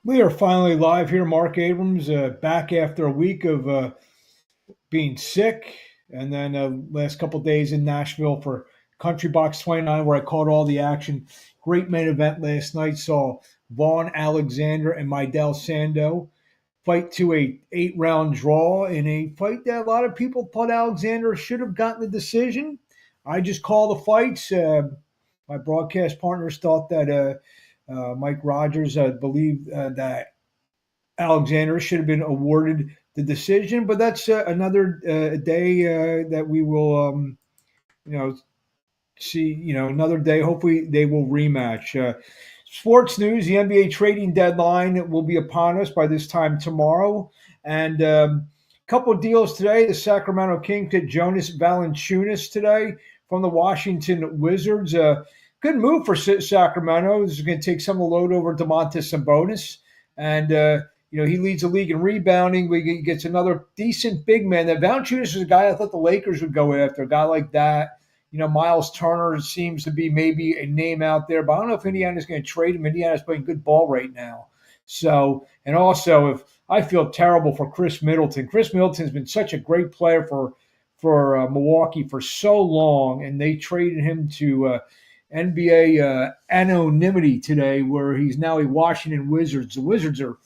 We are finally live here, Mark Abrams, back after a week of being sick, and then last couple days in Nashville for Country Box 29, where I caught all the action. Great main event last night. Saw Vaughn Alexander and Mydell Sando fight to a 8 round draw in a fight that a lot of people thought Alexander should have gotten the decision. I just call the fights. My broadcast partners thought that Mike Rogers believed that Alexander should have been awarded the decision, but that's another day that we will, you know, see. Another day. Hopefully, they will rematch. Sports news: the NBA trading deadline will be upon us by this time tomorrow, and a couple of deals today. The Sacramento Kings get Jonas Valanciunas today from the Washington Wizards. Good move for Sacramento. This is going to take some of the load over Domantas Sabonis, and he leads the league in rebounding. He gets another decent big man. That Valanciunas is a guy I thought the Lakers would go after. A guy like that. Miles Turner seems to be maybe a name out there, but I don't know if Indiana's going to trade him. Indiana's playing good ball right now. So, and also, if I feel terrible for Chris Middleton. Chris Middleton's been such a great player for Milwaukee for so long, and they traded him to NBA anonymity today, where he's now a Washington Wizards. The Wizards are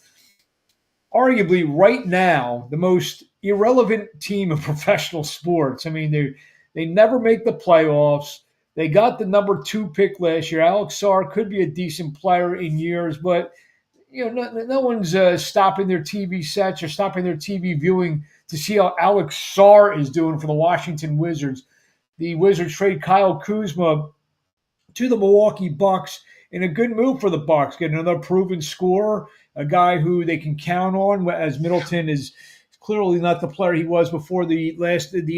arguably right now the most irrelevant team of professional sports. I mean, they never make the playoffs. They got the number 2 pick last year. Alex Sarr could be a decent player in years, but no one's stopping their TV sets or stopping their TV viewing to see how Alex Sarr is doing for the Washington Wizards. The Wizards trade Kyle Kuzma to the Milwaukee Bucks in a good move for the Bucks, getting another proven scorer, a guy who they can count on, as Middleton is clearly not the player he was before the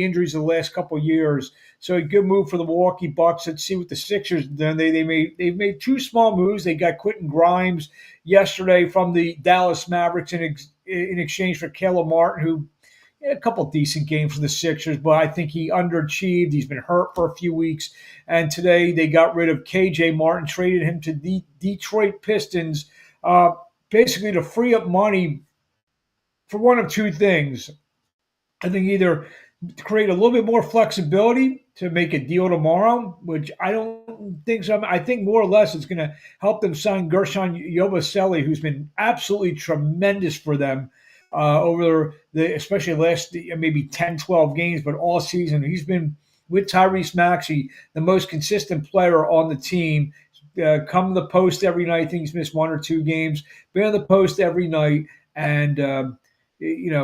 injuries of the last couple of years. So a good move for the Milwaukee Bucks. Let's see what the Sixers done. They've made 2 small moves. They got Quentin Grimes yesterday from the Dallas Mavericks in exchange for Caleb Martin, who had a couple decent games for the Sixers, but I think he underachieved. He's been hurt for a few weeks. And today they got rid of KJ Martin, traded him to the Detroit Pistons, basically to free up money for one of 2 things. I think either to create a little bit more flexibility to make a deal tomorrow, which I don't think so. I think more or less it's going to help them sign Gershon Yabusele, who's been absolutely tremendous for them over especially last maybe 10, 12 games, but all season. He's been with Tyrese Maxey, the most consistent player on the team. Come to the post every night. I think he's missed 1 or 2 games. Been on the post every night. And,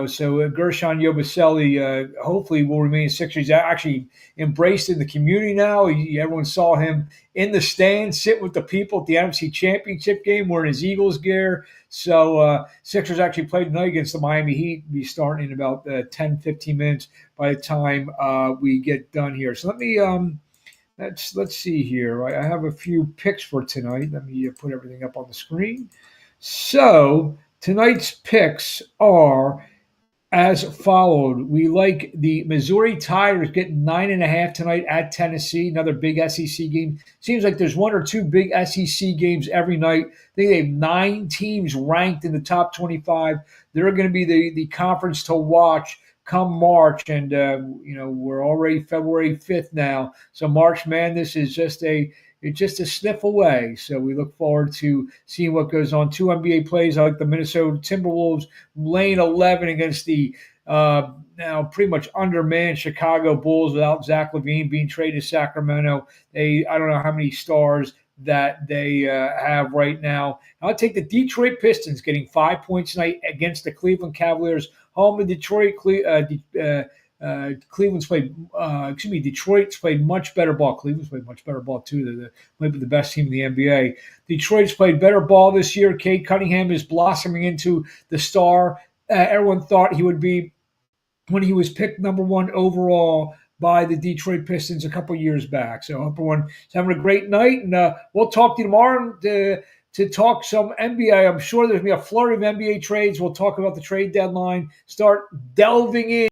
so Gershon Yabusele hopefully will remain Sixer. He's actually embraced in the community now. Everyone saw him in the stands, sit with the people at the NFC Championship game wearing his Eagles gear. So Sixers actually played tonight against the Miami Heat. Be starting in about 10, 15 minutes by the time we get done here. So let me let's see here. I have a few picks for tonight. Let me put everything up on the screen. So tonight's picks are as followed. We like the Missouri Tigers getting 9.5 tonight at Tennessee. Another big SEC game. Seems like there's 1 or 2 big SEC games every night. I think they have 9 teams ranked in the top 25. They're going to be the conference to watch come March, and we're already February 5th now. So March Madness is just a sniff away. So we look forward to seeing what goes on. 2 NBA plays. I like the Minnesota Timberwolves laying 11 against the now pretty much undermanned Chicago Bulls without Zach LaVine being traded to Sacramento. I don't know how many stars that they have right now. I'll take the Detroit Pistons getting 5 points tonight against the Cleveland Cavaliers. Home in Detroit, Cleveland's played. Detroit's played much better ball. Cleveland's played much better ball too. They might be the best team in the NBA. Detroit's played better ball this year. Cade Cunningham is blossoming into the star everyone thought he would be when he was picked number 1 overall by the Detroit Pistons a couple years back. So everyone's having a great night, and we'll talk to you tomorrow to talk some NBA. I'm sure there's going to be a flurry of NBA trades. We'll talk about the trade deadline, start delving in